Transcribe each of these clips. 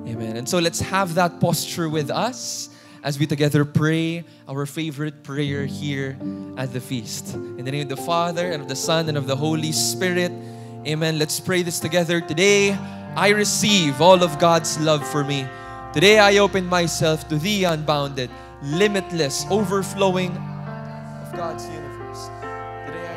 Amen. And so let's have that posture with us as we together pray our favorite prayer here at the feast. In the name of the Father, and of the Son, and of the Holy Spirit. Amen. Let's pray this together. Today, I receive all of God's love for me. Today, I open myself to the unbounded, limitless, overflowing of God's universe. Today,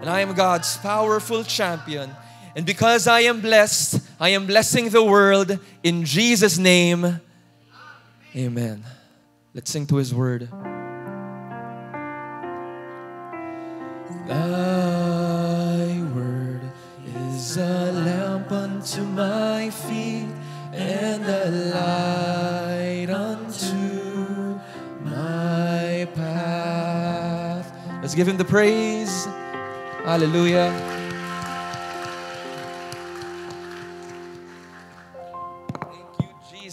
and I am God's powerful champion. And because I am blessed, I am blessing the world in Jesus' name. Amen. Let's sing to His word. Thy word is a lamp unto my feet and a light unto my path. Let's give Him the praise. Hallelujah.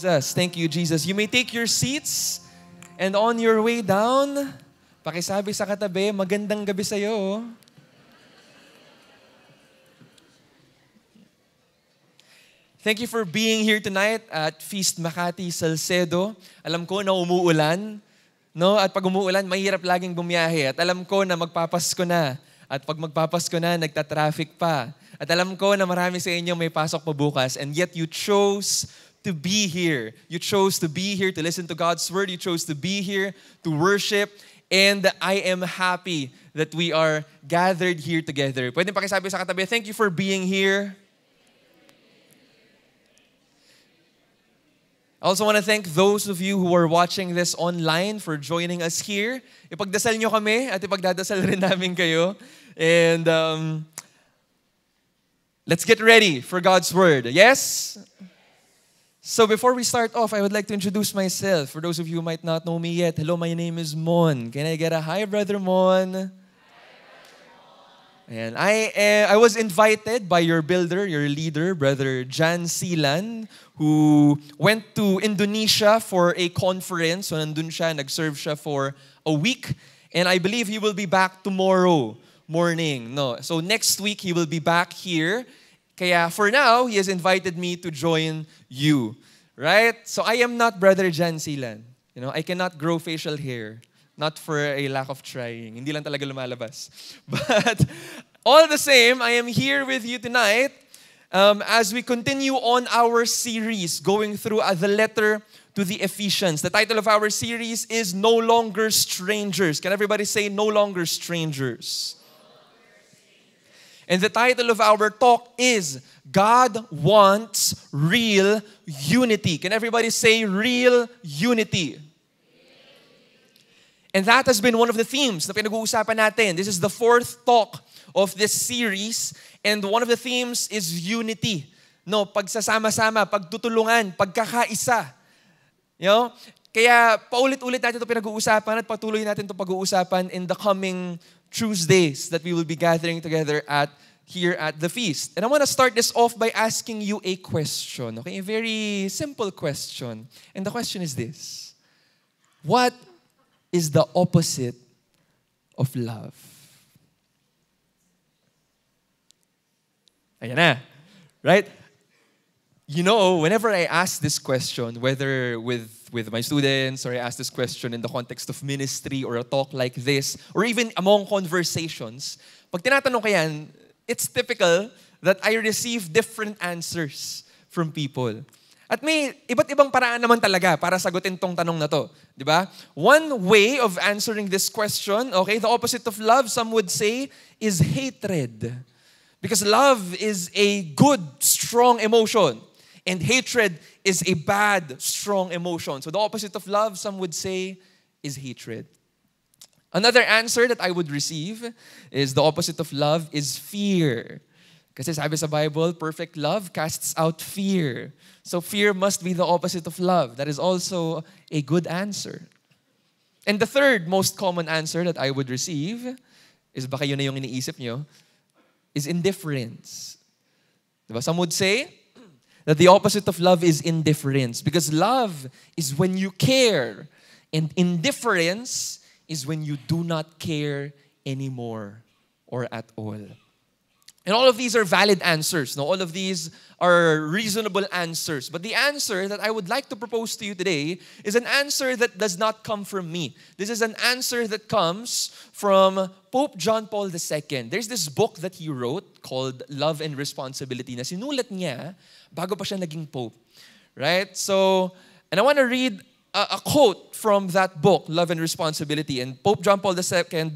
Thank you, Jesus. You may take your seats, and on your way down, pakisabi sa katabi, magandang gabi sa'yo. Thank you for being here tonight at Feast Makati Salcedo. Alam ko na umuulan, no? At pag umuulan, mahirap laging bumiyahe. At alam ko na magpapasko na. At pag magpapasko na, nagta-traffic pa. At alam ko na marami sa inyo may pasok pa bukas, and yet you chose to be here. You chose to be here to listen to God's word. You chose to be here to worship. And I am happy that we are gathered here together. Pwede pakisabi sa katabi, thank you for being here. I also want to thank those of you who are watching this online for joining us here. Ipagdasal nyo kami at ipagdadasal rin namin kayo. And let's get ready for God's word. Yes? So before we start off, I would like to introduce myself. For those of you who might not know me yet, hello, my name is Mon. Can I get a hi, Brother Mon? And I was invited by your builder, your leader, Brother Jan Silan, who went to Indonesia for a conference. So nandun siya, nag-serve siya for a week. And I believe he will be back tomorrow morning. No, so next week, he will be back here. Kaya for now, he has invited me to join you. Right? So I am not Brother Jan Silan. You know, I cannot grow facial hair. Not for a lack of trying. Hindi lang talaga lumalabas. But all the same, I am here with you tonight as we continue on our series going through the letter to the Ephesians. The title of our series is No Longer Strangers. Can everybody say No Longer Strangers? And the title of our talk is God Wants Real Unity. Can everybody say real unity? And that has been one of the themes na pinag-uusapan natin. This is the fourth talk of this series. And one of the themes is unity. No, pagsasama-sama, pagtutulungan, pagkakaisa. You know? Kaya paulit-ulit natin ito pinag-uusapan at patuloy natin ito pag-uusapan in the coming Tuesdays that we will be gathering together here at the feast. And I want to start this off by asking you a question. Okay, a very simple question. And the question is this. What is the opposite of love? Ayan na. Right? You know, whenever I ask this question, whether with my students or I ask this question in the context of ministry or a talk like this, or even among conversations, pag tinatanong ko yan, it's typical that I receive different answers from people. At may iba't ibang paraan naman talaga para sagutin tong tanong na to. Di ba? One way of answering this question, okay, the opposite of love, some would say, is hatred. Because love is a good, strong emotion. And hatred is a bad, strong emotion. So the opposite of love, some would say, is hatred. Another answer that I would receive is the opposite of love is fear. Kasi sabi sa Bible, perfect love casts out fear. So fear must be the opposite of love. That is also a good answer. And the third most common answer that I would receive is, baka yun na yung iniisip nyo, is indifference. Diba? Some would say that the opposite of love is indifference. Because love is when you care, and indifference is when you do not care anymore or at all. And all of these are valid answers. No? All of these are reasonable answers. But the answer that I would like to propose to you today is an answer that does not come from me. This is an answer that comes from Pope John Paul II. There's this book that he wrote called Love and Responsibility na sinulat niya bago pa siya naging Pope. Right? So, and I want to read a quote from that book, Love and Responsibility. And Pope John Paul II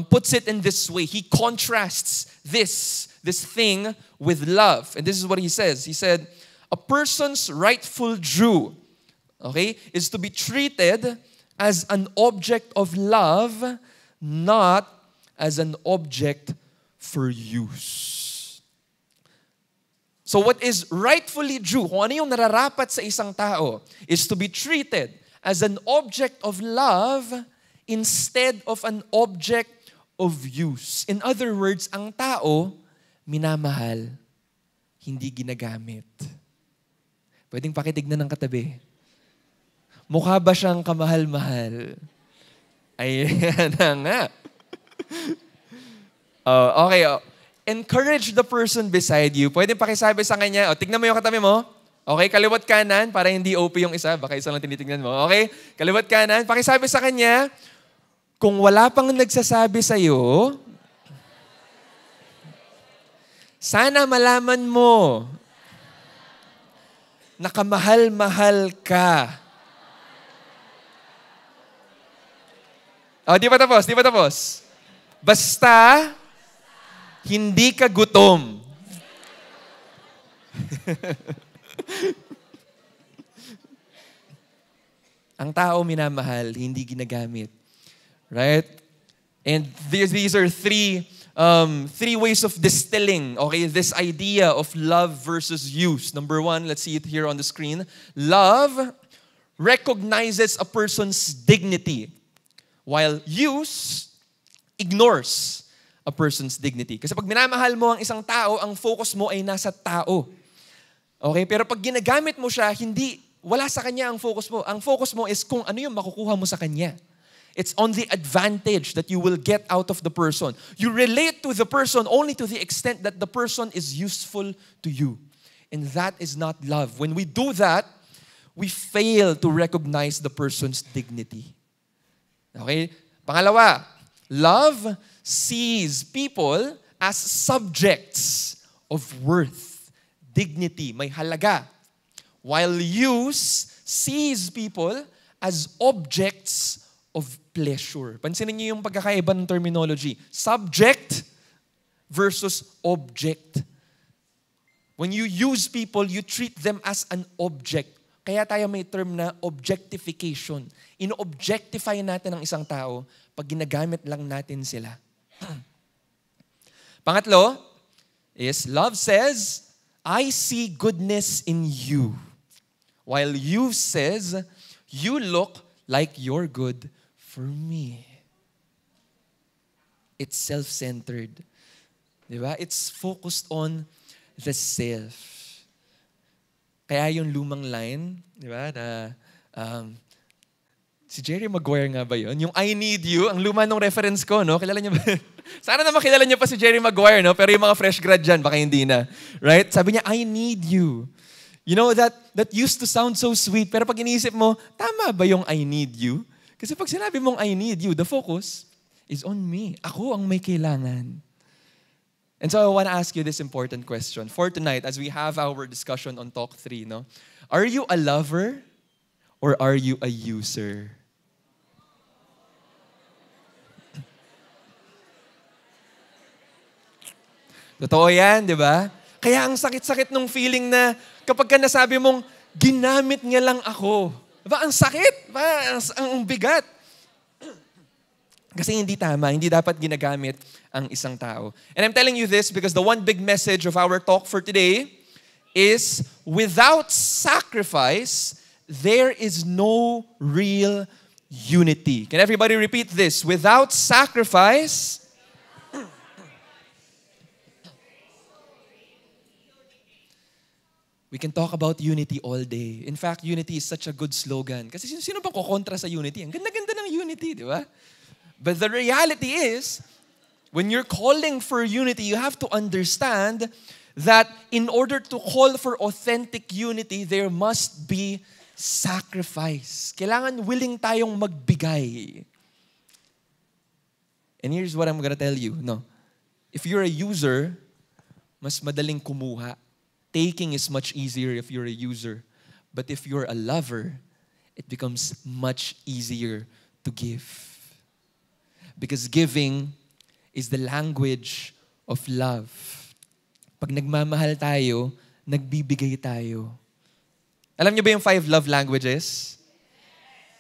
puts it in this way. He contrasts this thing with love. And this is what he says. He said, a person's rightful due, okay, is to be treated as an object of love, not as an object for use. So what is rightfully due, kung ano yung nararapat sa isang tao, is to be treated as an object of love instead of an object of use. In other words, ang tao, minamahal, hindi ginagamit. Pwedeng pakitignan ng katabi. Mukha ba siyang kamahal-mahal? Ayan na nga. Okay. Encourage the person beside you. Pwedeng pakisabi sa kanya, tignan mo yung katabi mo. Okay, kaliwat kanan, para hindi OP yung isa. Baka isa lang tinitignan mo. Okay, kaliwat kanan. Pakisabi sa kanya, kung wala pang nagsasabi sa'yo, sana malaman mo na kamahal-mahal ka. Di pa tapos? Basta, hindi ka gutom. Ang tao minamahal, hindi ginagamit. Right? And these are three ways of distilling, okay, this idea of love versus use. Number one, let's see it here on the screen. Love recognizes a person's dignity, while use ignores a person's dignity. Kasi pag minamahal mo ang isang tao, ang focus mo ay nasa tao. Okay? Pero pag ginagamit mo siya, wala sa kanya ang focus mo. Ang focus mo is kung ano yung makukuha mo sa kanya. It's on the advantage that you will get out of the person. You relate to the person only to the extent that the person is useful to you. And that is not love. When we do that, we fail to recognize the person's dignity. Okay? Pangalawa, love sees people as subjects of worth, dignity, may halaga. While use sees people as objects of pleasure. Pansinin niyo yung pagkakaiba ng terminology. Subject versus object. When you use people, you treat them as an object. Kaya tayo may term na objectification. Ino-objectify natin ang isang tao pag ginagamit lang natin sila. Pangatlo is love says, I see goodness in you. While you says, you look like you're good for me. It's self-centered. Diba? It's focused on the self. Kaya yung lumang line, diba, na si Jerry Maguire nga ba yun? Yung I need you, ang luma nung reference ko, no? Kilala niyo ba? Sana na makilala niyo pa si Jerry Maguire, no? Pero yung mga fresh grad dyan, baka hindi na. Right? Sabi niya, I need you. You know, that used to sound so sweet, pero pag iniisip mo, tama ba yung I need you? Kasi pag sinabi mong I need you, the focus is on me. Ako ang may kailangan. And so I want to ask you this important question for tonight as we have our discussion on Talk 3, no? Are you a lover or are you a user? Totoo yan, di ba? Kaya ang sakit-sakit nung feeling na kapag ka nasabi mong, ginamit niya lang ako. Diba? Ang sakit. Diba? Ang bigat. Kasi hindi tama. Hindi dapat ginagamit ang isang tao. And I'm telling you this because the one big message of our talk for today is without sacrifice, there is no real unity. Can everybody repeat this? Without sacrifice, We can talk about unity all day. In fact, unity is such a good slogan. Kasi sino bang kukontra sa unity? Ang ganda-ganda ng unity, di ba? But the reality is, when you're calling for unity, you have to understand that in order to call for authentic unity, there must be sacrifice. Kailangan willing tayong magbigay. And here's what I'm gonna tell you. No. If you're a user, mas madaling kumuha. Taking is much easier if you're a user. But if you're a lover, it becomes much easier to give. Because giving is the language of love. Pag nagmamahal tayo, nagbibigay tayo. Alam niyo ba yung 5 love languages?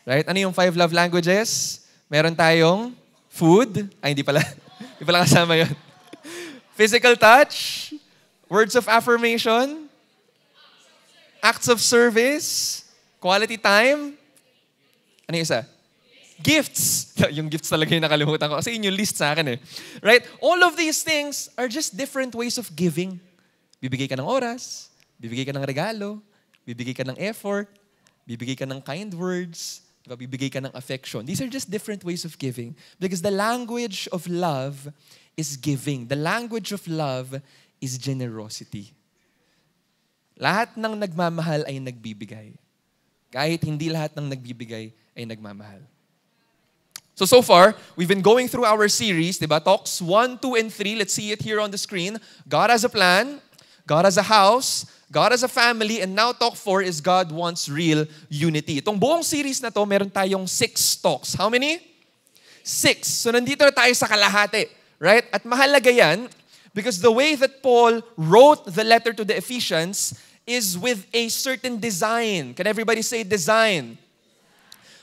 Right? Ano yung 5 love languages? Meron tayong food. Ay, hindi pala. Hindi pala kasama yun. Physical touch. Words of affirmation. Acts of service. Quality time. Ano yung isa? Gifts. Yung gifts talaga yung nakalimutan ko. Kasi yun yung list sa akin eh. Right? All of these things are just different ways of giving. Bibigay ka ng oras. Bibigay ka ng regalo. Bibigay ka ng effort. Bibigay ka ng kind words. Bibigay ka ng affection. These are just different ways of giving. Because the language of love is giving. The language of love is generosity. Lahat ng nagmamahal ay nagbibigay. Kahit hindi lahat ng nagbibigay ay nagmamahal. So far, we've been going through our series, diba? Talks 1, 2, and 3. Let's see it here on the screen. God has a plan. God has a house. God has a family. And now talk 4 is God wants real unity. Itong buong series na to, meron tayong 6 talks. How many? 6. So nandito na tayo sa kalahati. Right? At mahalaga yan, because the way that Paul wrote the letter to the Ephesians is with a certain design. Can everybody say design?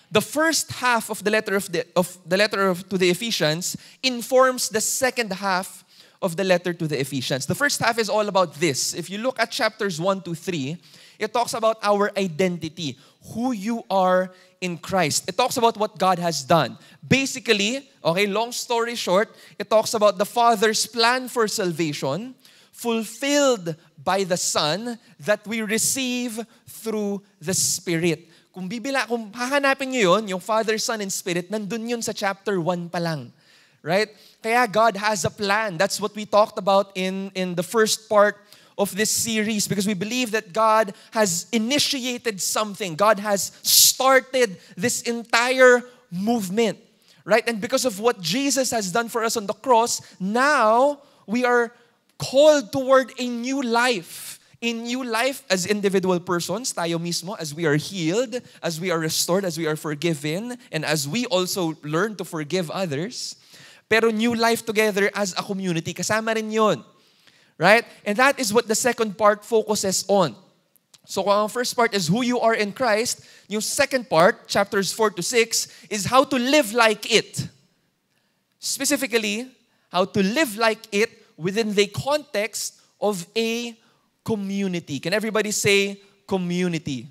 The first half of the letter to the Ephesians informs the second half of the letter to the Ephesians. The first half is all about this. If you look at chapters 1 to 3, it talks about our identity, who you are in Christ. It talks about what God has done. Basically, okay, long story short, it talks about the Father's plan for salvation fulfilled by the Son that we receive through the Spirit. Kung hahanapin niyo yun, yung Father, Son, and Spirit, nandun yun sa chapter 1 pa lang. Right? Kaya God has a plan. That's what we talked about in the first part of this series, because we believe that God has initiated something. God has started this entire movement. Right? And because of what Jesus has done for us on the cross, now we are called toward a new life. A new life as individual persons, tayo mismo, as we are healed, as we are restored, as we are forgiven, and as we also learn to forgive others. Pero new life together as a community, kasama rin yun. Right? And that is what the second part focuses on. So ang first part is who you are in Christ. Yung second part, chapters 4 to 6, is how to live like it. Specifically, how to live like it within the context of a community. Can everybody say community?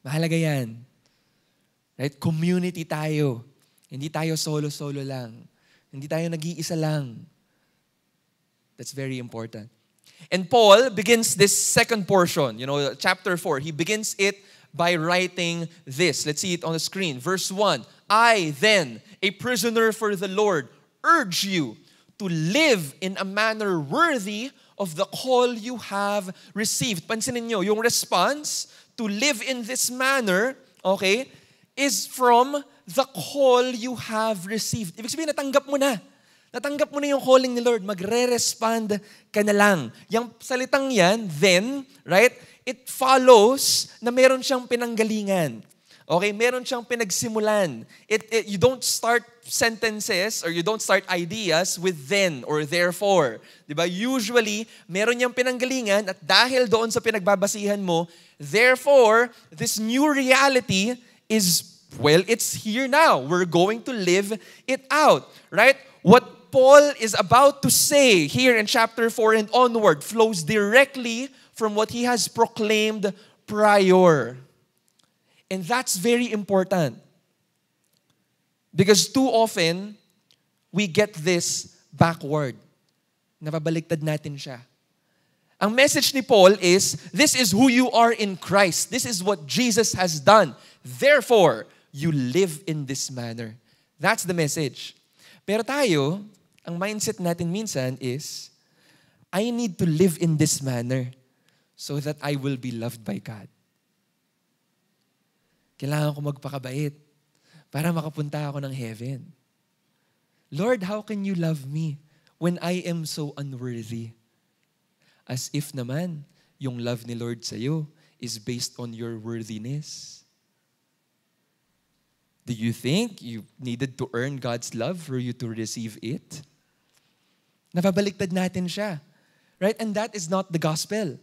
Mahalaga yan. Right? Community tayo. Hindi tayo solo-solo lang. Hindi tayo nag-iisa lang. That's very important. And Paul begins this second portion, chapter 4. He begins it by writing this. Let's see it on the screen. Verse 1. I then, a prisoner for the Lord, urge you to live in a manner worthy of the call you have received. Pansinin nyo, yung response to live in this manner, okay, is from the call you have received. Ibig sabihin, natanggap mo na. Natanggap mo na yung calling ni Lord. Magre-respond ka na lang. Yung salitang yan, then, right, it follows na meron siyang pinanggalingan. Okay, meron siyang pinagsimulan. You don't start sentences or you don't start ideas with then or therefore. Diba? Usually, meron niyang pinanggalingan at dahil doon sa pinagbabasihan mo, therefore, this new reality is, well, it's here now. We're going to live it out. Right? What Paul is about to say here in chapter 4 and onward flows directly from what he has proclaimed prior. And that's very important. Because too often, we get this backward. Nababaliktad natin siya. Ang message ni Paul is, this is who you are in Christ. This is what Jesus has done. Therefore, you live in this manner. That's the message. Pero tayo, ang mindset natin minsan is, I need to live in this manner so that I will be loved by God. Kailangan ko magpakabait para makapunta ako ng heaven. Lord, how can you love me when I am so unworthy? As if naman, yung love ni Lord sa'yo is based on your worthiness. Do you think you needed to earn God's love for you to receive it? Napabaliktad natin siya. Right? And that is not the gospel.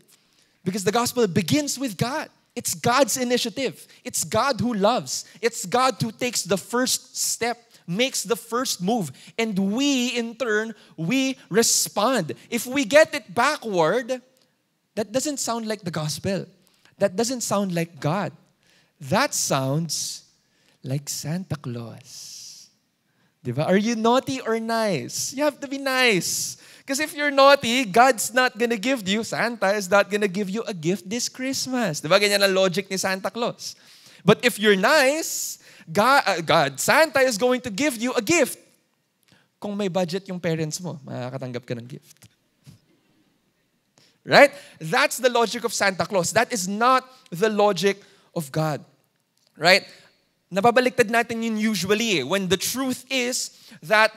Because the gospel begins with God. It's God's initiative. It's God who loves. It's God who takes the first step, makes the first move. And we, in turn, we respond. If we get it backward, that doesn't sound like the gospel. That doesn't sound like God. That sounds like Santa Claus. Diba? Are you naughty or nice? You have to be nice. Because if you're naughty, God's not gonna give you, Santa is not gonna give you a gift this Christmas. Diba? Ganyan ang logic ni Santa Claus. But if you're nice, Santa is going to give you a gift. Kung may budget yung parents mo, makakatanggap ka ng gift. Right? That's the logic of Santa Claus. That is not the logic of God. Right? Napabaliktad natin yun usually when the truth is that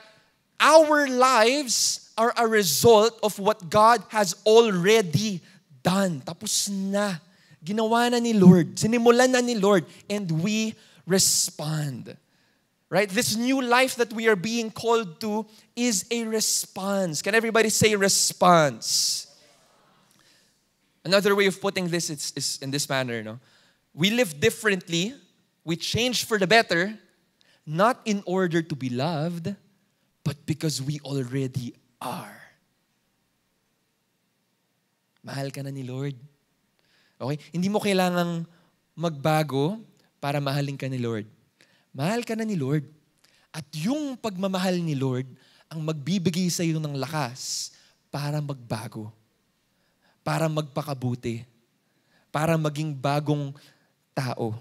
our lives are a result of what God has already done. Tapos na. Ginawa na ni Lord. Sinimulan na ni Lord. And we respond. Right? This new life that we are being called to is a response. Can everybody say response? Another way of putting this is in this manner. No? We live differently. We change for the better, not in order to be loved, but because we already are. Mahal ka na ni Lord. Okay? Hindi mo kailangang magbago para mahalin ka ni Lord. Mahal ka na ni Lord. At yung pagmamahal ni Lord ang magbibigay sa iyo ng lakas para magbago. Para magpakabuti. Para maging bagong tao.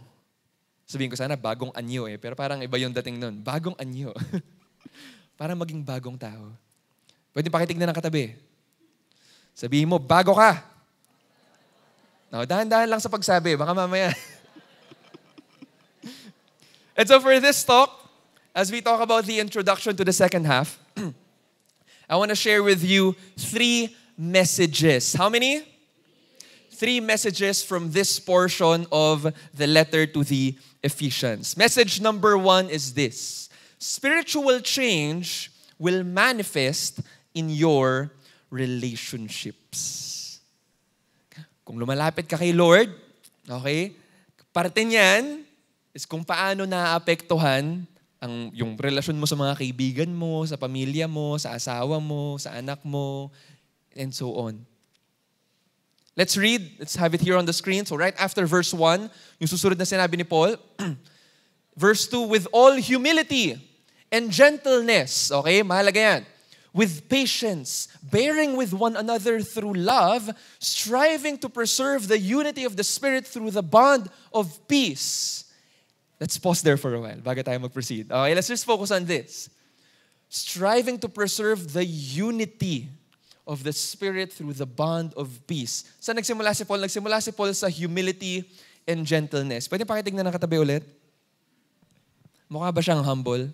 Sabihin ko sana, bagong anyo eh. Pero parang iba yung dating nun. Bagong anyo. Para maging bagong tao. Pwede pakitignan ng katabi. Sabihin mo, bago ka. Now, dahan-dahan lang sa pagsabi. Baka mamaya. And so for this talk, as we talk about the introduction to the second half, I want to share with you 3 messages. How many? 3 messages from this portion of the letter to the Ephesians. Message number 1 is this. Spiritual change will manifest in your relationships. Kung lumalapit ka kay Lord, okay, parte niyan is kung paano naapektuhan yung relasyon mo sa mga kaibigan mo, sa pamilya mo, sa asawa mo, sa anak mo, and so on. Let's read. Let's have it here on the screen. So right after verse 1, yung susunod na sinabi ni Paul, verse 2, with all humility and gentleness, okay, mahalaga yan, with patience, bearing with one another through love, striving to preserve the unity of the Spirit through the bond of peace. Let's pause there for a while bago tayo mag-proceed. Okay, let's just focus on this. Striving to preserve the unity of the Spirit through the bond of peace. Saan nagsimula si Paul? Nagsimula si Paul sa humility and gentleness. Pwede pakitignan ng katabi ulit? Mukha ba siyang humble?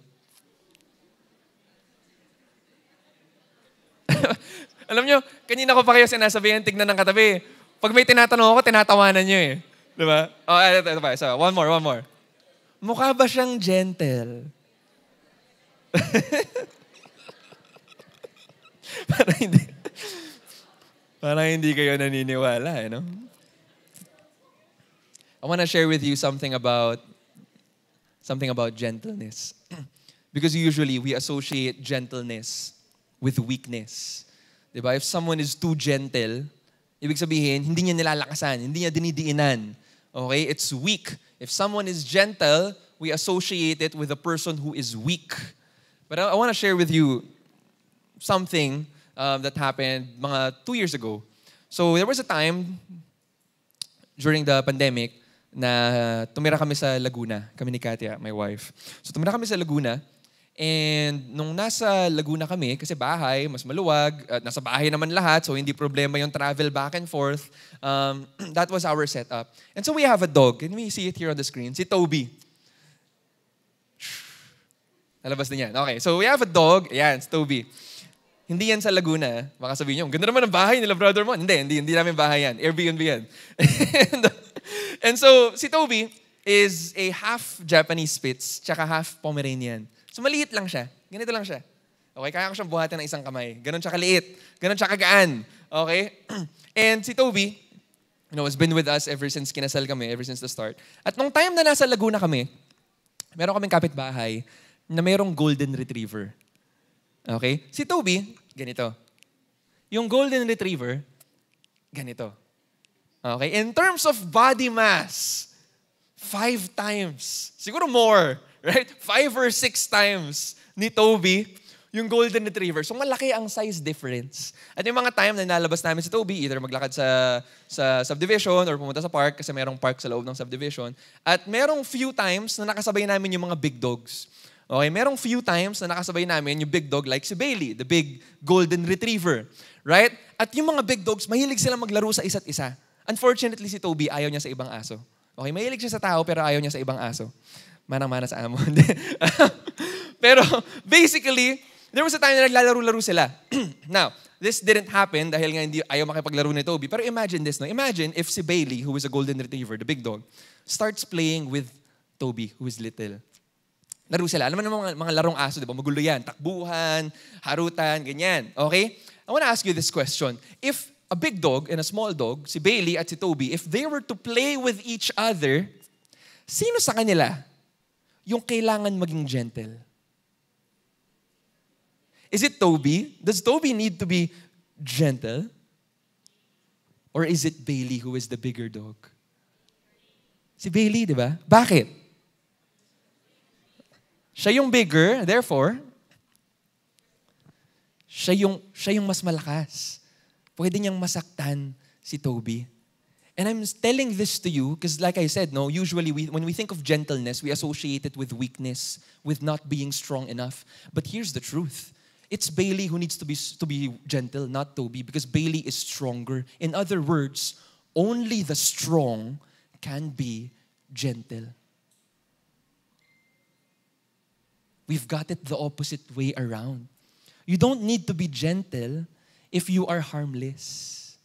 Alam nyo, kanina ko pa kayo sinasabihin, tignan ng katabi. Pag may tinatanong ako, tinatawanan nyo eh. Diba? Oh, ito pa. So, one more. Mukha ba siyang gentle? Parang hindi kayo naniniwala, no? I want to share with you something about gentleness. Because usually we associate gentleness with weakness. Diba? If someone is too gentle, ibig sabihin, hindi niya nilalakasan, hindi niya dinidiinan. Okay? It's weak. If someone is gentle, we associate it with a person who is weak. But I want to share with you something that happened mga 2 years ago. So there was a time during the pandemic na tumira kami sa Laguna, kami ni Katia, my wife. So tumira kami sa Laguna, and nung nasa Laguna kami, kasi bahay, mas maluwag, at nasa bahay naman lahat, so hindi problema yung travel back and forth. That was our setup. And so we have a dog. Can we see it here on the screen? Si Toby. Nalabas din yan. Okay, so we have a dog. Ayan, si Toby. Hindi yan sa Laguna. Baka sabihin nyo, ang ganda naman ng bahay nila, brother mo. Hindi namin bahay yan. Airbnb yan. And so, si Toby is a half Japanese Spitz, tsaka half Pomeranian. So, maliit lang siya. Ganito lang siya. Okay, kaya ko siyang buhatin ng isang kamay. Ganon siya kaliit. Ganon siya kagaan. Okay? And si Toby, has been with us ever since kinasal kami, ever since the start. At nung time na nasa Laguna kami, meron kaming kapitbahay na mayroong golden retriever. Okay? Si Toby, ganito. Yung golden retriever, ganito. Okay? In terms of body mass, 5 times. Siguro more. Right? 5 or 6 times ni Toby yung golden retriever. So malaki ang size difference. At yung mga time na nalabas namin si Toby, either maglakad sa subdivision or pumunta sa park kasi merong park sa loob ng subdivision. At merong few times na nakasabay namin yung mga big dogs. Okay, merong few times na nakasabay namin yung big dog like si Bailey, the big golden retriever. Right? At yung mga big dogs, mahilig sila maglaro sa isa't isa. Unfortunately, si Toby, ayaw niya sa ibang aso. Okay, mahilig siya sa tao pero ayaw niya sa ibang aso. Manang-mana sa amo. Pero basically, there was a time na naglalaro-laro sila. Now, this didn't happen dahil nga hindi ayaw makipaglaro ni Toby. Pero imagine this, no? Imagine if si Bailey, who is a golden retriever, the big dog, starts playing with Toby, who is little. Laro sila. Alam mo naman mga larong aso, di ba? Magulo yan. Takbuhan, harutan, ganyan. Okay? I want to ask you this question. If a big dog and a small dog, si Bailey at si Toby, if they were to play with each other, sino sa kanila yung kailangan maging gentle? Is it Toby? Does Toby need to be gentle? Or is it Bailey who is the bigger dog? Si Bailey, di ba? Bakit? Siya yung bigger, therefore, siya yung mas malakas. Pwede niyang masaktan si Toby. And I'm telling this to you because like I said, no, usually when we think of gentleness, we associate it with weakness, with not being strong enough. But here's the truth. It's Bailey who needs to be gentle, not Toby, because Bailey is stronger. In other words, only the strong can be gentle. We've got it the opposite way around. You don't need to be gentle if you are harmless.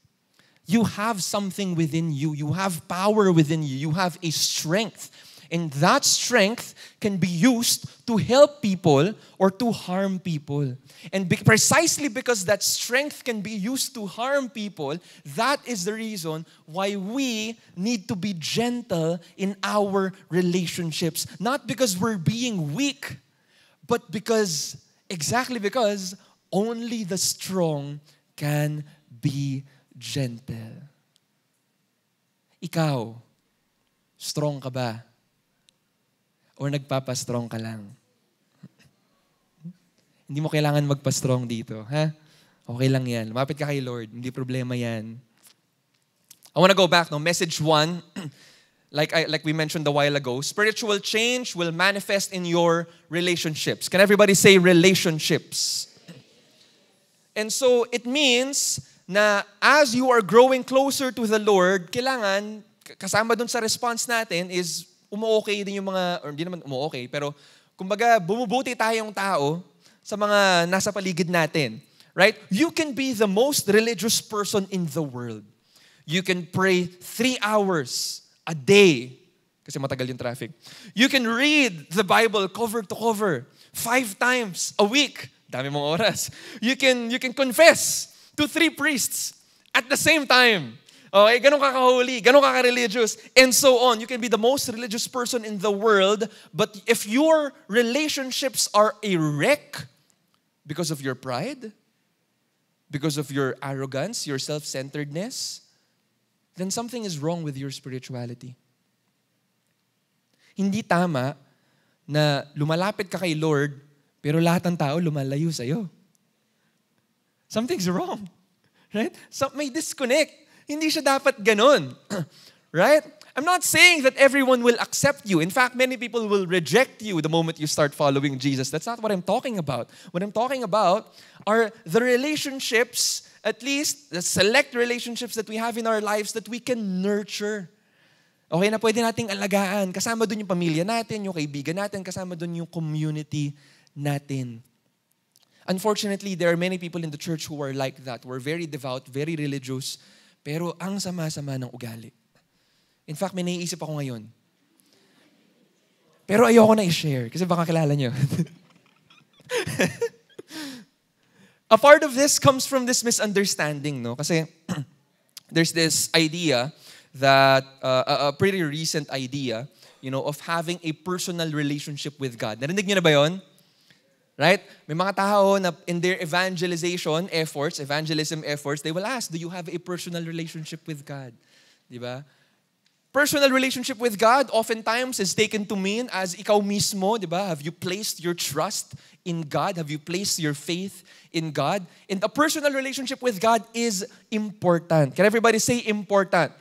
You have something within you. You have power within you. You have a strength. And that strength can be used to help people or to harm people. And precisely because that strength can be used to harm people, that is the reason why we need to be gentle in our relationships. Not because we're being weak, but exactly because only the strong can be gentle. Ikaw, strong ka ba? Or nagpapastrong ka lang? Hindi mo kailangan magpa-strong dito, ha? Okay lang yan. Lumapit ka kay Lord. Hindi problema yan. I want to go back. No? Message 1, like we mentioned a while ago, spiritual change will manifest in your relationships. Can everybody say relationships? And so it means na as you are growing closer to the Lord, kailangan, kasama dun sa response natin is umu-okay din yung mga, or hindi naman umu-okay, pero kumbaga bumubuti tayong tao sa mga nasa paligid natin. Right? You can be the most religious person in the world. You can pray 3 hours a day kasi matagal yung traffic. You can read the Bible cover to cover 5 times a week. Dami mong oras. You can confess to 3 priests at the same time. Okay, ganun ka kahuli, ganun ka ka-religious, and so on. You can be the most religious person in the world, but if your relationships are a wreck because of your pride, because of your arrogance, your self-centeredness, then something is wrong with your spirituality. Hindi tama na lumalapit ka kay Lord, pero lahat ng tao lumalayo sa'yo. Something's wrong. Right? So, may disconnect. Hindi siya dapat ganun. Right? I'm not saying that everyone will accept you. In fact, many people will reject you the moment you start following Jesus. That's not what I'm talking about. What I'm talking about are the relationships, at least the select relationships that we have in our lives that we can nurture. Okay na pwede nating alagaan. Kasama dun yung pamilya natin, yung kaibigan natin, kasama dun yung community natin. Unfortunately, there are many people in the church who are like that. We're very devout, very religious, pero ang sama-sama ng ugali. In fact, may naiisip ako ngayon. Pero ayoko na i-share kasi baka kilala niyo. A part of this comes from this misunderstanding, no? Kasi there's this idea that, a pretty recent idea, of having a personal relationship with God. Narinig niyo na ba yun? Right? May mga tao na in their evangelism efforts, they will ask, do you have a personal relationship with God? Diba? Personal relationship with God oftentimes is taken to mean as ikaw mismo, diba? Have you placed your trust in God? Have you placed your faith in God? And a personal relationship with God is important. Can everybody say important?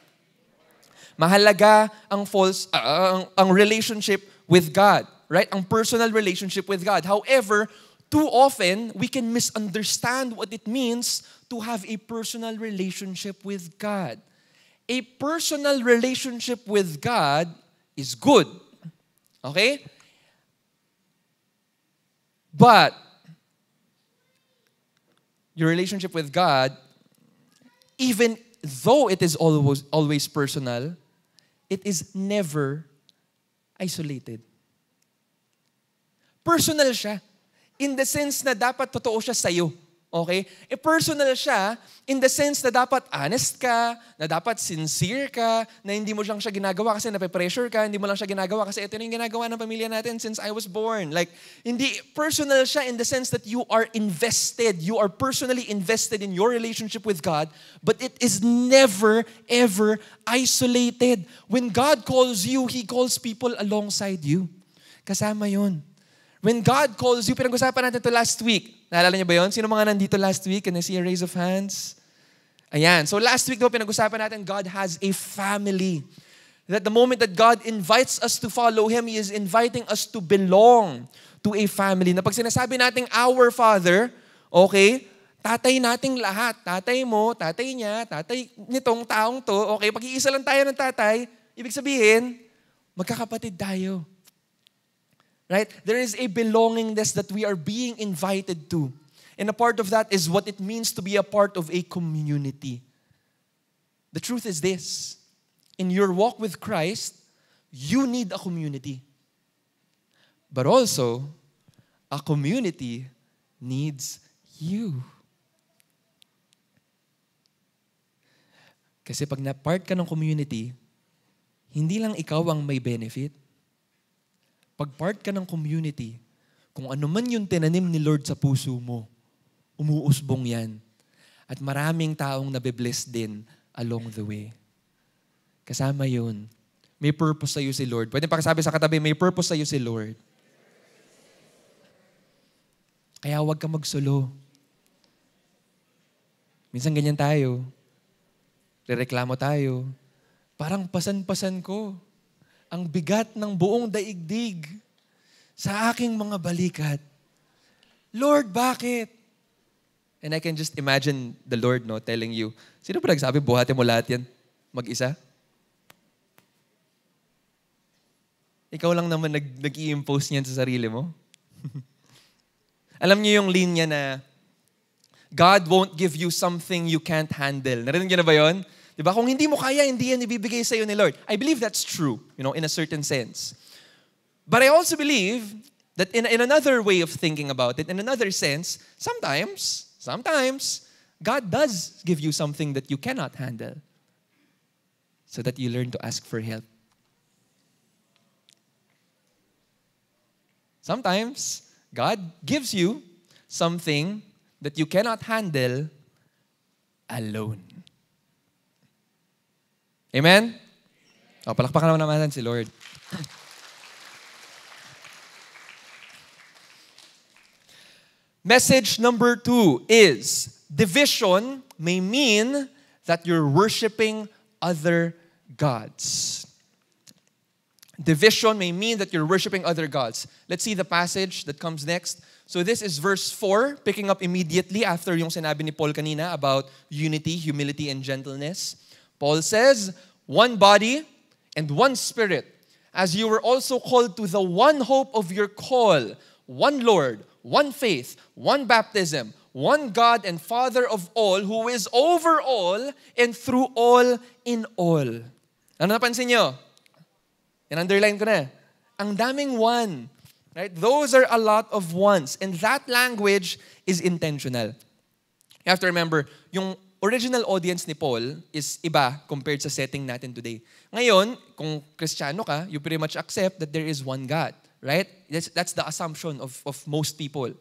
Mahalaga ang relationship with God. Right? Ang personal relationship with God. However, too often, we can misunderstand what it means to have a personal relationship with God. A personal relationship with God is good. Okay? But, your relationship with God, even though it is always personal, it is never isolated. Personal siya. In the sense na dapat totoo siya sa'yo. Okay? Personal siya in the sense na dapat honest ka, na dapat sincere ka, na hindi mo lang siya ginagawa kasi nape-pressure ka, hindi mo lang siya ginagawa kasi ito yung ginagawa ng pamilya natin since I was born. Like, hindi, personal siya in the sense that you are invested. You are personally invested in your relationship with God, but it is never, ever isolated. When God calls you, He calls people alongside you. Kasama yun. When God calls you, pinag-usapan natin ito last week. Naalala niyo ba yun? Sino mga nandito last week? Can I see a raise of hands? Ayan. So last week, pinag-usapan natin, God has a family. That the moment that God invites us to follow Him, He is inviting us to belong to a family. Na pag sinasabi nating our Father, okay, tatay nating lahat. Tatay mo, tatay niya, tatay nitong taong to. Okay, pag-iisa lang tayo ng tatay, ibig sabihin, magkakapatid tayo. Right? There is a belongingness that we are being invited to. And a part of that is what it means to be a part of a community. The truth is this. In your walk with Christ, you need a community. But also, a community needs you. Kasi pag na-part ka ng community, hindi lang ikaw ang may benefit. Pag part ka ng community, kung ano man yung tinanim ni Lord sa puso mo, umuusbong yan. At maraming taong nabibless din along the way. Kasama yun. May purpose sa'yo si Lord. Pwede pakisabi sa katabi, may purpose sa'yo si Lord. Kaya huwag ka magsulo. Minsan ganyan tayo. Rereklamo tayo. Parang pasan-pasan ko. Ang bigat ng buong daigdig sa aking mga balikat. Lord, bakit? And I can just imagine the Lord telling you, sino pa nagsabi, buhatin mo lahat yan? Mag-isa? Ikaw lang naman nag-i-impose niyan sa sarili mo? Alam niyo yung linya na, God won't give you something you can't handle. Narinig niyo na ba yun? Diba? Kung hindi mo kaya, hindi yan ibibigay sa'yo ni Lord. I believe that's true, in a certain sense. But I also believe that in another way of thinking about it, in another sense, sometimes, God does give you something that you cannot handle so that you learn to ask for help. Sometimes, God gives you something that you cannot handle alone. Amen? Palakpakan naman naman si Lord. Message number 2 is, division may mean that you're worshiping other gods. Division may mean that you're worshiping other gods. Let's see the passage that comes next. So this is verse 4, picking up immediately after yung sinabi ni Paul kanina about unity, humility, and gentleness. Paul says, one body and one spirit, as you were also called to the one hope of your call, one Lord, one faith, one baptism, one God and Father of all, who is over all and through all in all. Ano napansin nyo? In-underline ko na. Ang daming one. Right? Those are a lot of ones. And that language is intentional. You have to remember, yung original audience ni Paul is iba compared sa setting natin today. Ngayon, kung Kristiyano ka, you pretty much accept that there is one God. Right? That's the assumption of most people.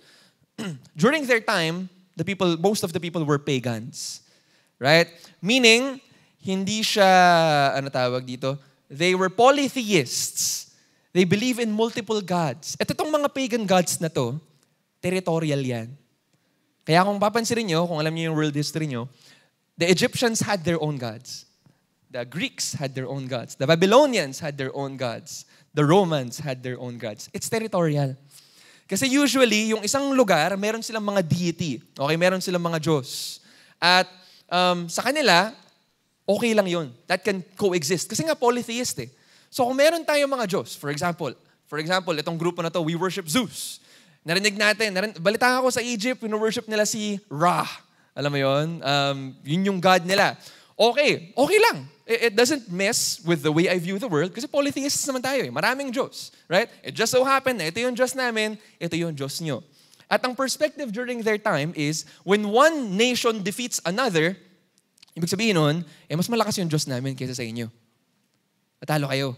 During their time, most of the people were pagans. Right? Meaning, hindi siya, ano tawag dito? They were polytheists. They believe in multiple gods. At itong mga pagan gods na to, territorial yan. Kaya kung papansin nyo, kung alam niyo yung world history nyo, the Egyptians had their own gods. The Greeks had their own gods. The Babylonians had their own gods. The Romans had their own gods. It's territorial. Kasi usually, yung isang lugar, meron silang mga deity. Okay, meron silang mga Diyos. At sa kanila, okay lang yun. That can coexist. Kasi nga polytheist eh. So kung meron tayong mga Diyos, for example, itong grupo na to, we worship Zeus. Narinig natin, balita ako sa Egypt, worship nila si Ra. Alam mo yun? Yun yung God nila. Okay lang. It doesn't mess with the way I view the world kasi polytheists naman tayo eh. Maraming Diyos. Right? It just so happened na ito yung Diyos namin, ito yung Diyos nyo. At ang perspective during their time is, when one nation defeats another, ibig sabihin nun, mas malakas yung Diyos namin kaysa sa inyo. Matalo kayo.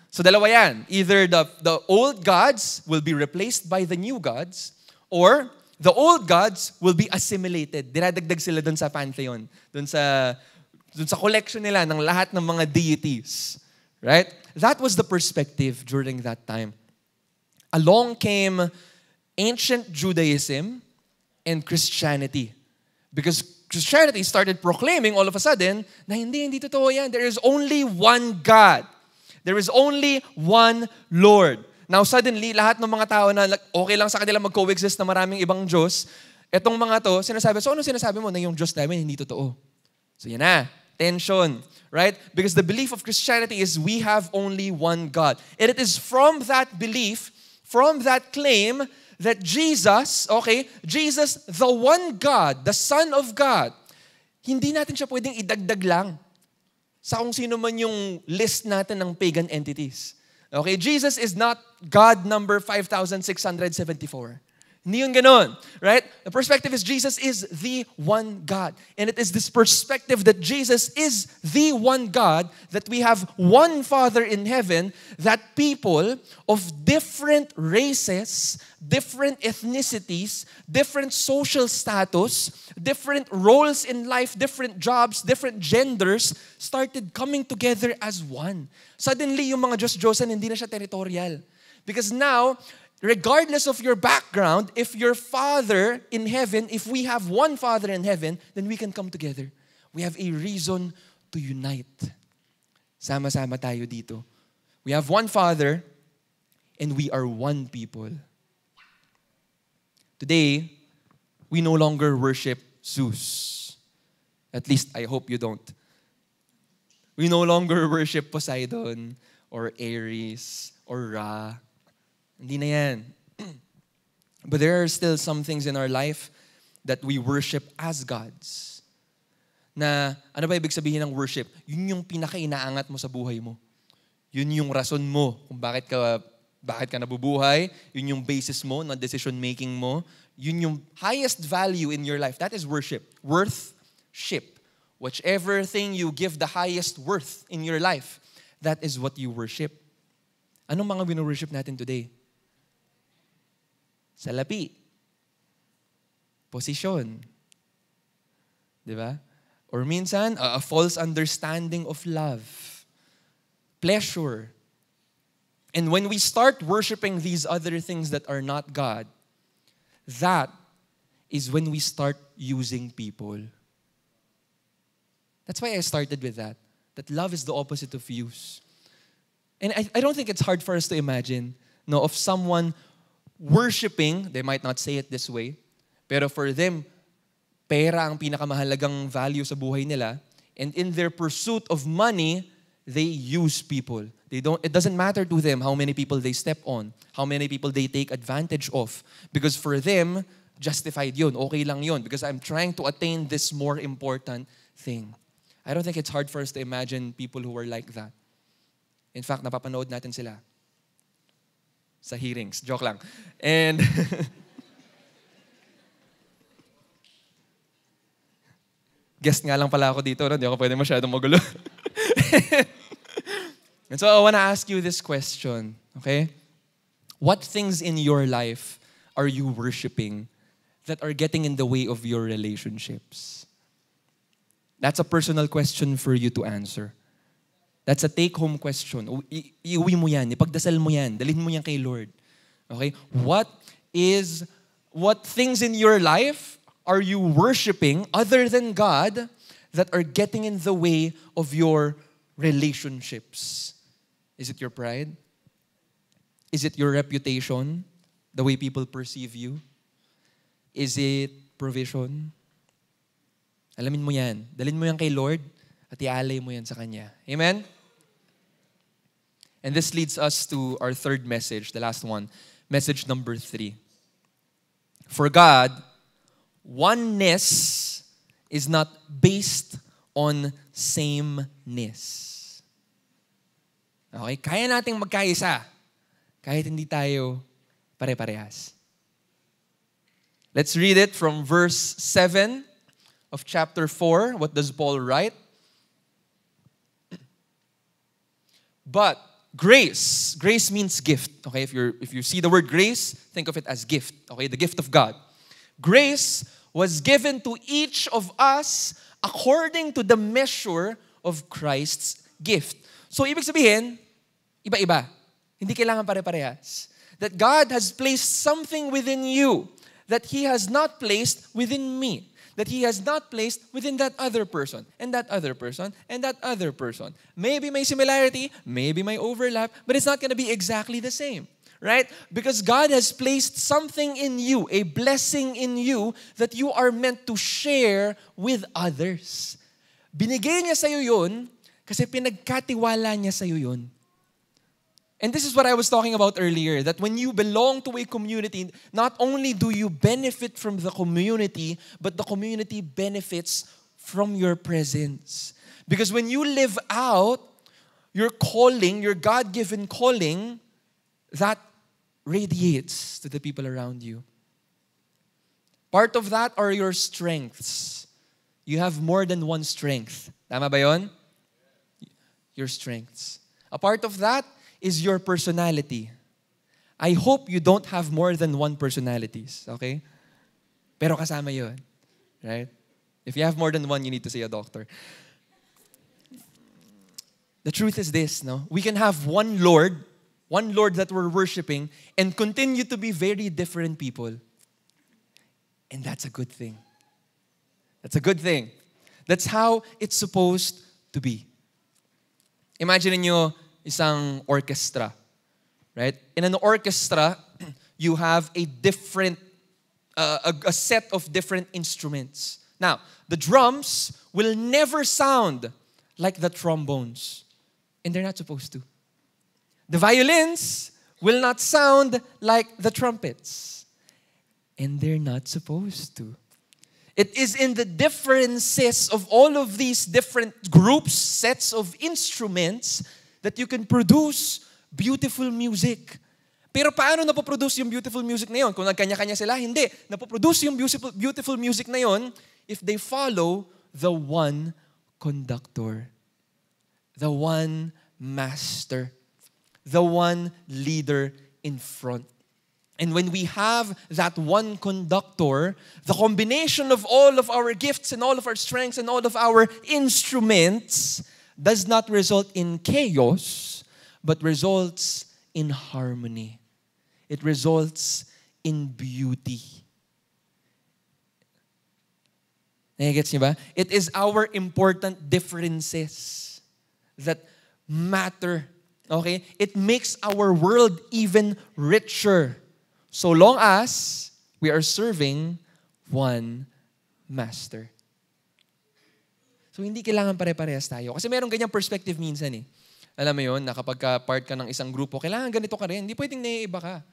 So dalawa yan. Either the old gods will be replaced by the new gods, or the old gods will be assimilated. Dinadagdag sila dun sa pantheon. Dun sa collection nila ng lahat ng mga deities. Right? That was the perspective during that time. Along came ancient Judaism and Christianity. Because Christianity started proclaiming all of a sudden na hindi totoo yan. There is only one God. There is only one Lord. Now suddenly, lahat ng mga tao na okay lang sa kanila mag-coexist na maraming ibang Diyos, etong mga to, sinasabi, so ano sinasabi mo na yung Diyos namin hindi totoo? So yan na, tension. Right? Because the belief of Christianity is we have only one God. And it is from that belief, from that claim, that Jesus, the one God, the Son of God, hindi natin siya pwedeng idagdag lang sa kung sino man yung list natin ng pagan entities. Okay, Jesus is not God number 5,674. Hindi yun ganun, right? The perspective is Jesus is the one God. And it is this perspective that Jesus is the one God, that we have one Father in heaven, that people of different races, different ethnicities, different social status, different roles in life, different jobs, different genders, started coming together as one. Suddenly, yung mga Diyos-Diyosan, hindi na siya territorial. Because now, regardless of your background, if your Father in heaven, if we have one Father in heaven, then we can come together. We have a reason to unite. Sama-sama tayo dito. We have one Father, and we are one people. Today, we no longer worship Zeus. At least, I hope you don't. We no longer worship Poseidon, or Ares, or Ra. Hindi na yan. But there are still some things in our life that we worship as gods. Na, ano ba ibig sabihin ng worship? Yun yung pinaka-inaangat mo sa buhay mo. Yun yung rason mo kung bakit ka nabubuhay. Yun yung basis mo na decision-making mo. Yun yung highest value in your life. That is worship. Worth-ship. Whichever thing you give the highest worth in your life, that is what you worship. Anong mga wino-worship natin today? Salapi. Posisyon. Diba? Or minsan, a false understanding of love. Pleasure. And when we start worshiping these other things that are not God, that is when we start using people. That's why I started with that. That love is the opposite of use. And I don't think it's hard for us to imagine, no, of someone worshiping, they might not say it this way, pero for them, pera ang pinakamahalagang value sa buhay nila. And in their pursuit of money, they use people. It doesn't matter to them how many people they step on, how many people they take advantage of. Because for them, justified yun, okay lang yun. Because I'm trying to attain this more important thing. I don't think it's hard for us to imagine people who are like that. In fact, napapanood natin sila sa hearings. Joke lang. And guest nga lang pala ako dito, no? Hindi ako pwede masyadong magulo. And so I want to ask you this question, okay? What things in your life are you worshiping that are getting in the way of your relationships? That's a personal question for you to answer. That's a take-home question. Iuwi mo yan, ipagdasal mo yan, dalhin mo yan kay Lord. Okay? What things in your life are you worshiping other than God that are getting in the way of your relationships? Is it your pride? Is it your reputation? The way people perceive you? Is it provision? Alamin mo yan. Dalhin mo yan kay Lord at ialay mo yan sa Kanya. Amen? And this leads us to our third message, the last one. Message number 3. For God, oneness is not based on sameness. Okay? Kaya nating magkaisa kahit hindi tayo pare-parehas. Let's read it from verse 7 of chapter 4. What does Paul write? But grace means gift. Okay, if you see the word grace, think of it as gift. Okay, the gift of God. Grace was given to each of us according to the measure of Christ's gift. So ibig sabihin, iba-iba. Hindi kailangan pare-parehas. That God has placed something within you that He has not placed within me. That He has not placed within that other person, and that other person, and that other person. Maybe may similarity, maybe may overlap, but it's not going to be exactly the same. Right? Because God has placed something in you, a blessing in you, that you are meant to share with others. Binigay niya sa'yo yun, kasi pinagkatiwala niya sa'yo yun. And this is what I was talking about earlier, that when you belong to a community, not only do you benefit from the community, but the community benefits from your presence. Because when you live out your calling, your God-given calling, that radiates to the people around you. Part of that are your strengths. You have more than one strength. Tama ba yun? Your strengths. A part of that is your personality. I hope you don't have more than one personalities, okay? Pero kasama yun, right? If you have more than one, you need to see a doctor. The truth is this, no? We can have one Lord that we're worshiping, and continue to be very different people. And that's a good thing. That's a good thing. That's how it's supposed to be. Imagine niyo isang orchestra, right? In an orchestra, you have a different, a set of different instruments. Now, the drums will never sound like the trombones, and they're not supposed to. The violins will not sound like the trumpets, and they're not supposed to. It is in the differences of all of these different groups, sets of instruments, that you can produce beautiful music. Pero paano napoproduce yung beautiful music na yun? Kung nagkanya-kanya sila, hindi. Napoproduce yung beautiful music na yun if they follow the one conductor, the one master, the one leader in front. And when we have that one conductor, the combination of all of our gifts and all of our strengths and all of our instruments does not result in chaos, but results in harmony. It results in beauty. Nagigets niyo ba? It is our important differences that matter. Okay? It makes our world even richer. So long as we are serving one master. So hindi kailangan pare-parehas tayo. Kasi meron ganyang perspective minsan eh. Alam mo yun, na kapag part ka ng isang grupo, kailangan ganito ka rin. Hindi pwedeng naiiba ka.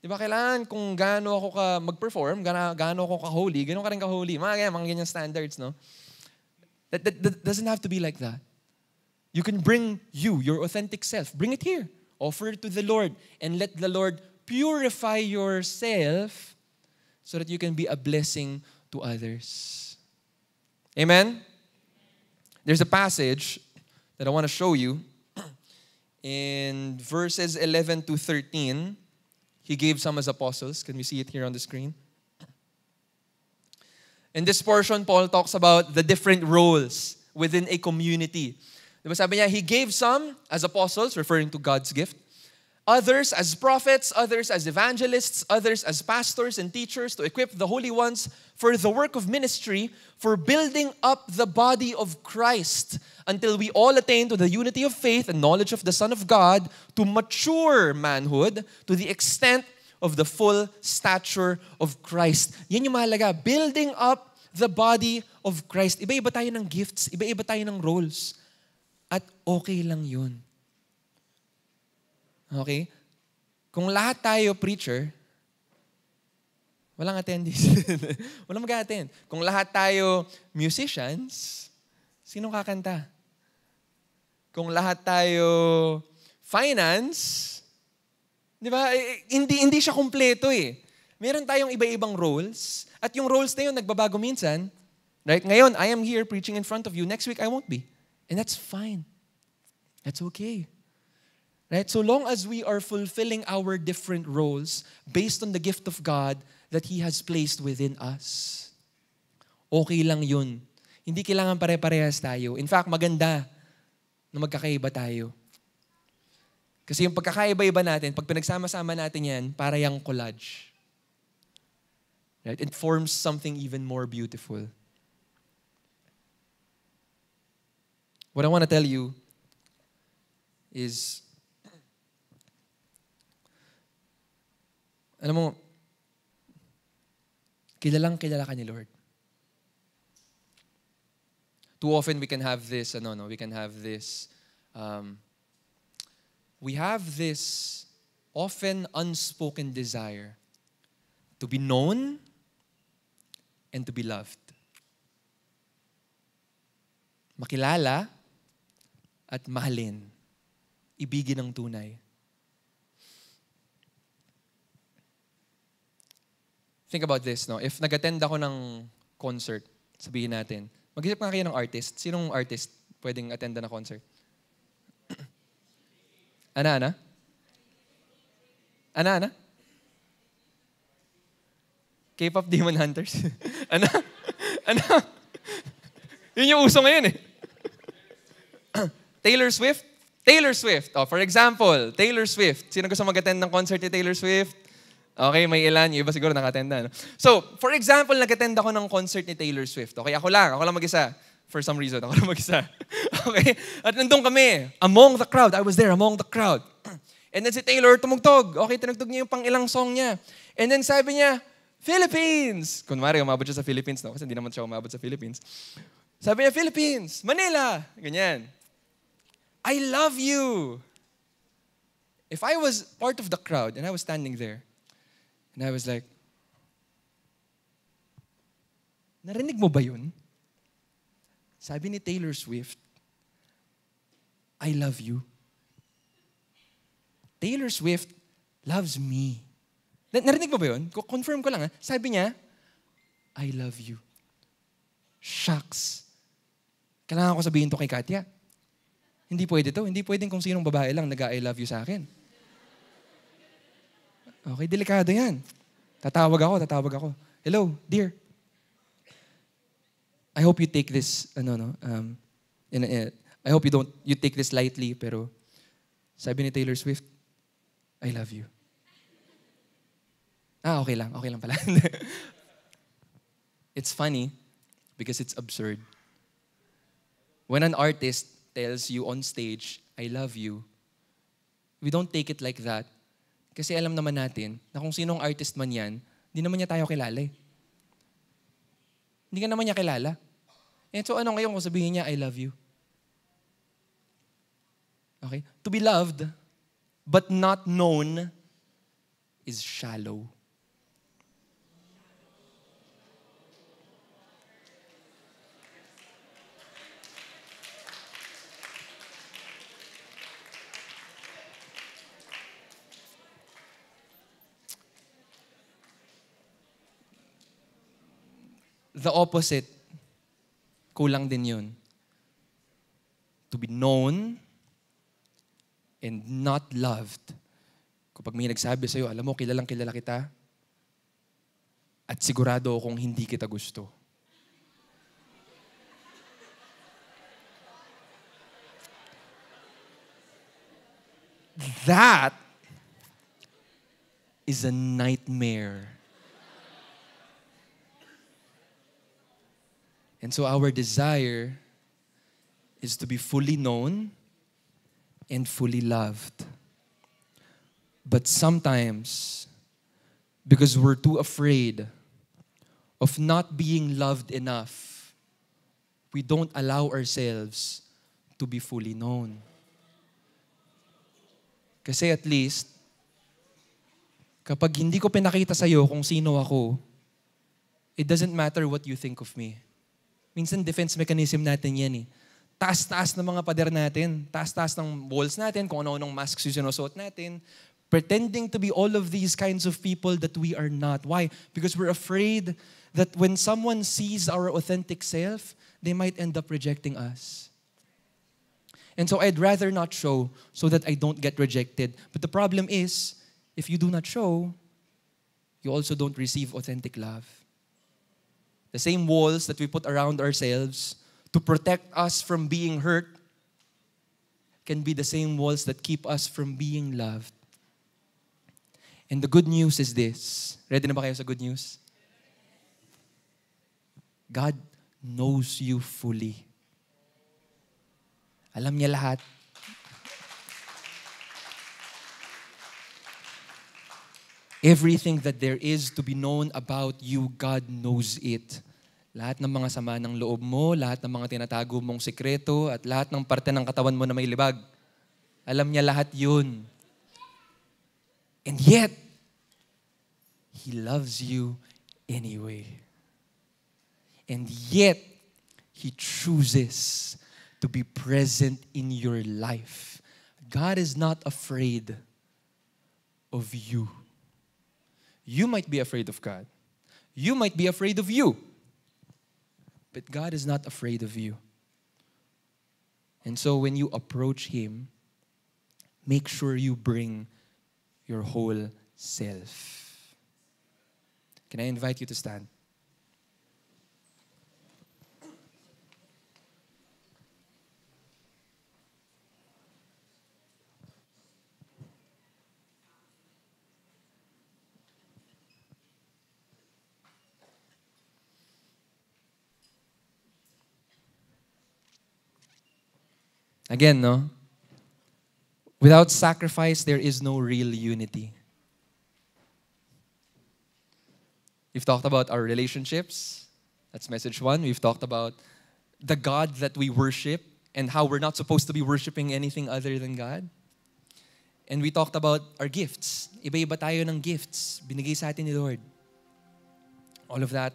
Di ba? Kailangan kung gaano ako ka mag-perform, gaano ako ka-holy, gano'n ka rin ka-holy. Mga ganyan standards, no? That doesn't have to be like that. You can bring your authentic self. Bring it here. Offer it to the Lord. And let the Lord purify yourself so that you can be a blessing to others. Amen? There's a passage that I want to show you. In verses 11 to 13, He gave some as apostles. Can we see it here on the screen? In this portion, Paul talks about the different roles within a community. Diba sabi niya, He gave some as apostles, referring to God's gift. Others as prophets, others as evangelists, others as pastors and teachers to equip the holy ones for the work of ministry, for building up the body of Christ until we all attain to the unity of faith and knowledge of the Son of God, to mature manhood, to the extent of the full stature of Christ. Yan yung mahalaga, building up the body of Christ. Iba-iba tayo ng gifts, iba-iba tayo ng roles. At okay lang yun. Okay? Kung lahat tayo preacher, walang attendees. Walang mag-attend. Kung lahat tayo musicians, sinong kakanta? Kung lahat tayo finance, di ba? Hindi siya kumpleto eh. Meron tayong iba-ibang roles, at yung roles na yun nagbabago minsan. Right? Ngayon, I am here preaching in front of you. Next week, I won't be. And that's fine. That's okay. Right? So long as we are fulfilling our different roles based on the gift of God that He has placed within us, okay lang yun. Hindi kailangan pare-parehas tayo. In fact, maganda na magkakaiba tayo. Kasi yung pagkakaiba-iba natin, pag pinagsama-sama natin yan, para yung collage. Right? It forms something even more beautiful. What I want to tell you is, alam mo, kilalang kilala ka ni Lord. Too often we can have this, we have this often unspoken desire to be known and to be loved. Makilala at mahalin. Ibigin ng tunay. Think about this, no? If nag-attend ako ng concert, sabihin natin, mag-isip nga kayo ng artist. Sinong artist pwedeng attend na concert? Ana? K-pop Demon Hunters? Ana? Yun yung uso ngayon eh. Taylor Swift? Oh, for example, Taylor Swift. Sino gusto mag-attend ng concert ni Taylor Swift? Okay, may ilan. Yung iba siguro nakatenda. No? So, for example, nag-attend ako ng concert ni Taylor Swift. Okay, ako lang mag-isa. For some reason, ako lang mag-isa. Okay? At nandun kami, among the crowd. I was there, among the crowd. And then si Taylor tumugtog. Okay, tinugtog niya yung pang-ilang song niya. And then sabi niya, Philippines! Kunwari, umabot siya sa Philippines, no? Kasi hindi naman siya umabot sa Philippines. Sabi niya, Philippines! Manila! Ganyan. I love you! If I was part of the crowd and I was standing there, and I was like, narinig mo ba yun? Sabi ni Taylor Swift, I love you. Taylor Swift loves me. Narinig mo ba yun? Confirm ko lang. Sabi niya, I love you. Shucks. Kailangan ko sabihin to kay Katya. Hindi pwede to. Hindi pwedeng kung sinong babae lang nag-I love you sa akin. Okay, delikado yan. Tatawag ako. Hello, dear. I hope you take this, I hope you take this lightly, pero sabi ni Taylor Swift, I love you. Okay lang pala. It's funny, Because it's absurd. When an artist tells you on stage, I love you, we don't take it like that. Kasi alam naman natin na kung sinong artist man yan, hindi naman niya tayo kilala eh. Hindi ka naman niya kilala. And so ano ngayon kung sabihin niya, I love you? Okay? To be loved, but not known, is shallow. The opposite, kulang din yun. To be known and not loved. Kapag may nagsabi sa'yo, alam mo, kilalang kilala kita, at sigurado akong hindi kita gusto. That is a nightmare. And so our desire is to be fully known and fully loved. But sometimes, because we're too afraid of not being loved enough, we don't allow ourselves to be fully known. Kasi at least, kapag hindi ko pinakita sa'yo kung sino ako, it doesn't matter what you think of me. Minsan defense mechanism natin yan eh. Taas-taas ng mga pader natin. Taas-taas ng walls natin, kung ano-anong masks yung sinusuot natin. Pretending to be all of these kinds of people that we are not. Why? Because we're afraid that when someone sees our authentic self, they might end up rejecting us. And so I'd rather not show so that I don't get rejected. But the problem is, if you do not show, you also don't receive authentic love. The same walls that we put around ourselves to protect us from being hurt can be the same walls that keep us from being loved. And the good news is this. Ready na ba kayo sa good news? God knows you fully. Alam niya lahat. Everything that there is to be known about you, God knows it. Lahat ng mga sama ng loob mo, lahat ng mga tinatago mong sekreto, at lahat ng parte ng katawan mo na may libag. Alam niya lahat yun. And yet, He loves you anyway. And yet, He chooses to be present in your life. God is not afraid of you. You might be afraid of God. You might be afraid of you. But God is not afraid of you. And so when you approach Him, make sure you bring your whole self. Can I invite you to stand? Again, no? Without sacrifice, there is no real unity. We've talked about our relationships. That's message 1. We've talked about the God that we worship and how we're not supposed to be worshiping anything other than God. And we talked about our gifts. Iba-iba tayo ng gifts. Binigay sa atin ni Lord. All of that,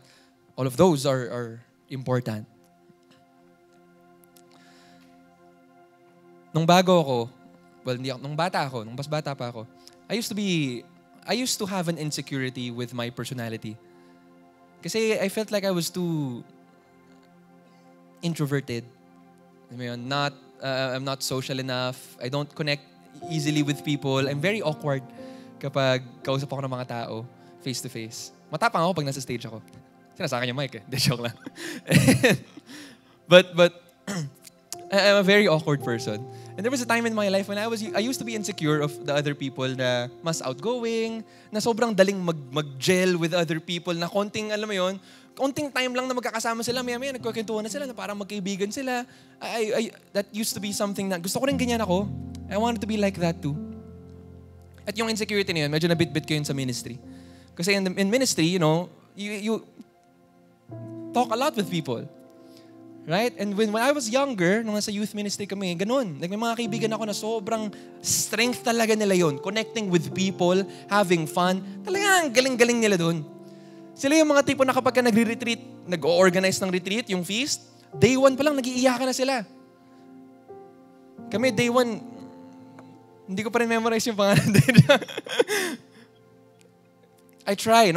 all of those are important. Nung bago ako, nung mas bata pa ako, I used to have an insecurity with my personality. Kasi I felt like I was too introverted. I'm not social enough. I don't connect easily with people. I'm very awkward kapag kausap ako ng mga tao, face to face. Matapang ako pag nasa stage ako. Sinasakin yung mic eh. Joke lang. But I'm a very awkward person. And there was a time in my life when I used to be insecure of the other people na mas outgoing, na sobrang daling mag-gel with other people, na konting, alam mo yon, konting time lang na magkakasama sila, maya-maya nagkukwentuhan na sila na parang magkaibigan sila. That used to be something na gusto ko rin ganyan ako. I wanted to be like that too. At yung insecurity na yun, medyo nabit-bit ko yun sa ministry. Kasi in ministry, you talk a lot with people. Right? And when I was younger, nung nasa youth ministry kami, ganun. Like, may mga kaibigan ako na sobrang strength talaga nila yun. Connecting with people, having fun. Talagang galing-galing nila dun. Sila yung mga tipo na kapag ka nagre-retreat, nag-organize ng retreat, yung feast, day 1 pa lang, nag-iiyakan na sila. Kami, day 1, hindi ko pa rin memorize yung pangalan. I try.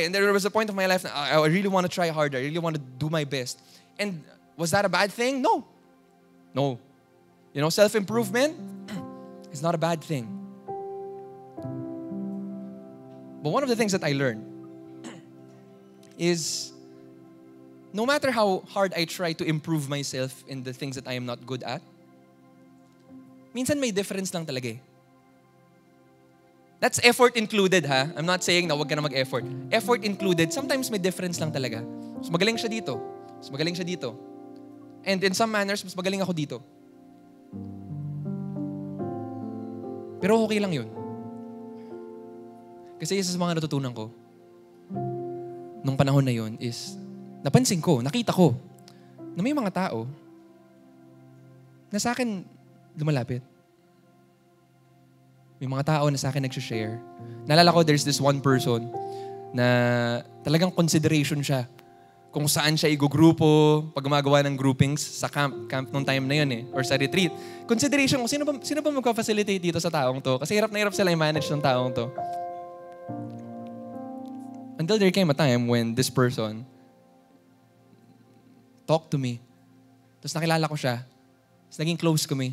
And there was a point of my life na I really want to try harder. I really want to do my best. And was that a bad thing? No. Self-improvement is not a bad thing. But one of the things that I learned is no matter how hard I try to improve myself in the things that I am not good at, minsan may difference lang talaga eh. That's effort included, ha? I'm not saying na huwag ka na mag-effort. Effort included, sometimes may difference lang talaga. Mas magaling siya dito. Mas magaling siya dito. And in some manners, mas magaling ako dito. Pero okay lang yun. Kasi isa sa mga natutunan ko, nung panahon na yun is, napansin ko, nakita ko, na may mga tao na sa akin lumalapit. May mga tao na sa akin nag-share. Naalala ko, there's this one person na talagang consideration siya kung saan siya igugrupo pag gumagawa ng groupings sa camp nung time na yun eh, or sa retreat. Consideration kung sino ba magpa-facilitate dito sa taong to? Kasi hirap na hirap sila i-manage ng taong to. Until there came a time when this person talked to me. Tapos nakilala ko siya. Tapos naging close kami.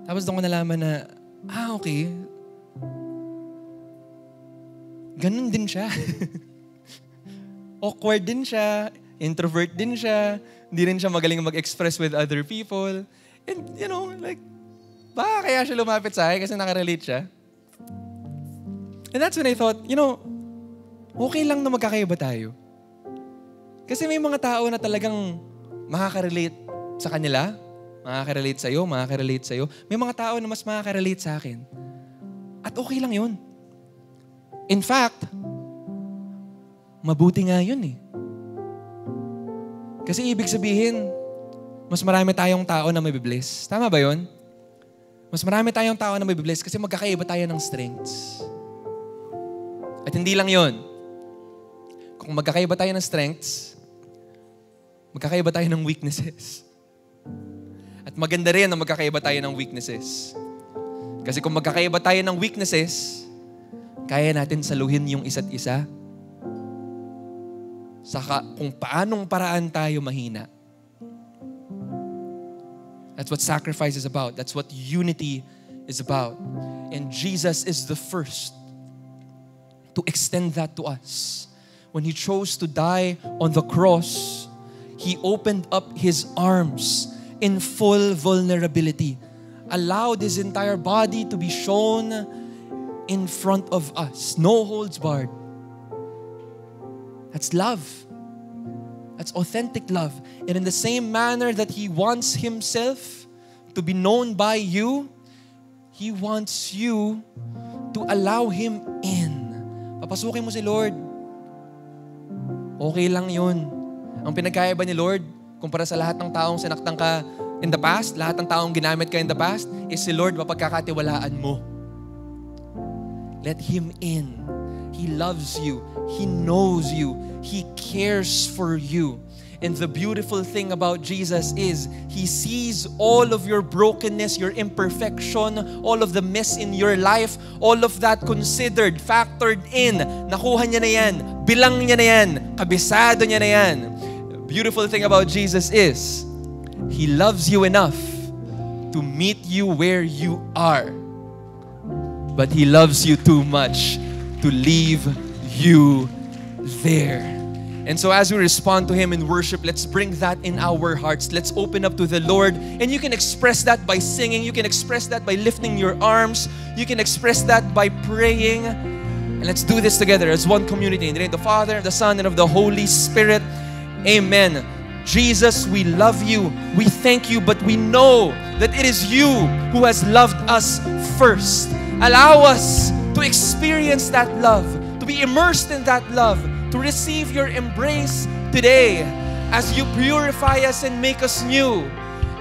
Tapos doon ko nalaman na, okay. Ganun din siya. Awkward din siya. Introvert din siya. Hindi rin siya magaling mag-express with other people. And, baka kaya siya lumapit sa akin kasi nakarelate siya. And that's when I thought, okay lang na magkakaiba tayo. Kasi may mga tao na talagang makaka-relate sa kanila, makaka-relate sa'yo. May mga tao na mas makaka-relate sa akin. At okay lang yun. In fact, mabuti nga yun eh. Kasi ibig sabihin, mas marami tayong tao na mabibless. Tama ba yun? Mas marami tayong tao na mabibless kasi magkakaiba tayo ng strengths. At hindi lang yun. Kung magkakaiba tayo ng strengths, magkakaiba tayo ng weaknesses. At maganda rin na magkakaiba tayo ng weaknesses. Kasi kung magkakaiba tayo ng weaknesses, kaya natin saluhin yung isa't isa. Saka kung paanong paraan tayo mahina. That's what sacrifice is about. That's what unity is about. And Jesus is the first to extend that to us. When He chose to die on the cross, He opened up His arms in full vulnerability, allowed His entire body to be shown in front of us. No holds barred. That's love. That's authentic love. And in the same manner that He wants Himself to be known by you, He wants you to allow Him in. Papasukin mo si Lord. Okay lang yun. Ang pinagkaiba ni Lord, kumpara sa lahat ng taong sinaktan ka in the past, lahat ng taong ginamit ka in the past, is si Lord mapagkakatiwalaan mo. Let Him in. He loves you. He knows you. He cares for you. And the beautiful thing about Jesus is He sees all of your brokenness, your imperfection, all of the mess in your life, all of that considered, factored in. Nakuha niya na yan. Bilang niya na yan. Kabisado niya na yan. The beautiful thing about Jesus is He loves you enough to meet you where you are. But He loves you too much to leave you there. And so as we respond to Him in worship, let's bring that in our hearts. Let's open up to the Lord. And you can express that by singing. You can express that by lifting your arms. You can express that by praying. And let's do this together as one community. In the name of the Father, the Son, and of the Holy Spirit. Amen. Jesus, we love you. We thank you, but we know that it is you who has loved us first. Allow us to experience that love, to be immersed in that love, to receive your embrace today as you purify us and make us new,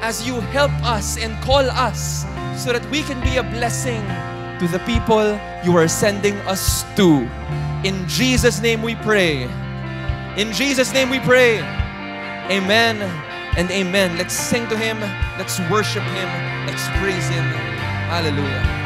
as you help us and call us so that we can be a blessing to the people you are sending us to. In Jesus' name we pray. In Jesus' name we pray. Amen and amen. Let's sing to Him. Let's worship Him. Let's praise Him. Hallelujah.